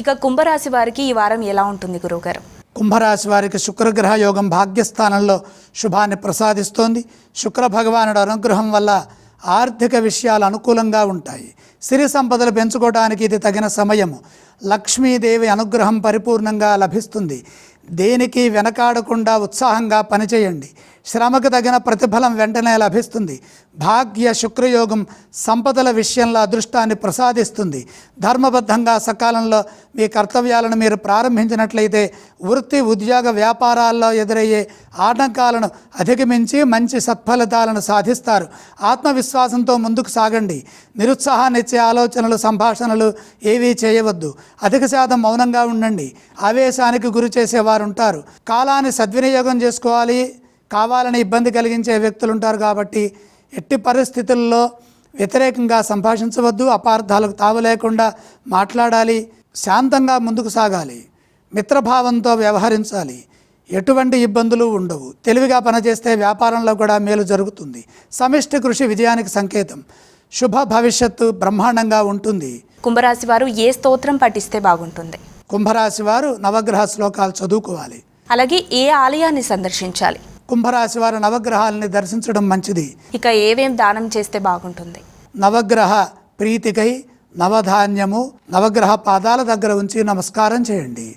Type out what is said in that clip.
ఇక కుంభరాశి వారికి ఈ వారం ఎలా ఉంటుంది గురువుగారు? కుంభరాశి వారికి శుక్రగ్రహ యోగం భాగ్యస్థానంలో శుభాన్ని ప్రసాదిస్తోంది. శుక్ర భగవానుడు అనుగ్రహం వల్ల ఆర్థిక విషయాలు అనుకూలంగా ఉంటాయి. సిరి సంపదలు పెంచుకోవడానికి ఇది తగిన సమయము. లక్ష్మీదేవి అనుగ్రహం పరిపూర్ణంగా లభిస్తుంది. దేనికి వెనకాడకుండా ఉత్సాహంగా పనిచేయండి. శ్రమకు తగిన ప్రతిఫలం వెంటనే లభిస్తుంది. భాగ్య శుక్రయోగం సంపదల విషయంలో అదృష్టాన్ని ప్రసాదిస్తుంది. ధర్మబద్ధంగా సకాలంలో మీ కర్తవ్యాలను మీరు ప్రారంభించినట్లయితే వృత్తి ఉద్యోగ వ్యాపారాల్లో ఎదురయ్యే ఆటంకాలను అధిగమించి మంచి సత్ఫలితాలను సాధిస్తారు. ఆత్మవిశ్వాసంతో ముందుకు సాగండి. నిరుత్సాహాన్ని ఇచ్చే ఆలోచనలు సంభాషణలు ఏవీ చేయవద్దు. అధిక శాతం మౌనంగా ఉండండి. ఆవేశానికి గురి చేసేవారు ఉంటారు. కాలాన్ని సద్వినియోగం చేసుకోవాలి. కావాలని ఇబ్బంది కలిగించే వ్యక్తులు ఉంటారు కాబట్టి ఎట్టి పరిస్థితుల్లో వ్యతిరేకంగా సంభాషించవద్దు. అపార్థాలకు తావు లేకుండా మాట్లాడాలి. శాంతంగా ముందుకు సాగాలి. మిత్రభావంతో వ్యవహరించాలి. ఎటువంటి ఇబ్బందులు ఉండవు. తెలివిగా పనిచేస్తే వ్యాపారంలో కూడా మేలు జరుగుతుంది. సమిష్టి కృషి విజయానికి సంకేతం. శుభ భవిష్యత్తు బ్రహ్మాండంగా ఉంటుంది. కుంభరాశి వారు ఏ స్తోత్రం పఠిస్తే బాగుంటుంది? కుంభరాశి వారు నవగ్రహ శ్లోకాలు చదువుకోవాలి. అలాగే ఏ ఆలయాన్ని సందర్శించాలి? కుంభరాశి వారు నవగ్రహాలని దర్శించడం మంచిది. ఇక ఏవేం దానం చేస్తే బాగుంటుంది? నవగ్రహ ప్రీతికై నవధాన్యము నవగ్రహ పాదాల దగ్గర ఉంచి నమస్కారం చేయండి.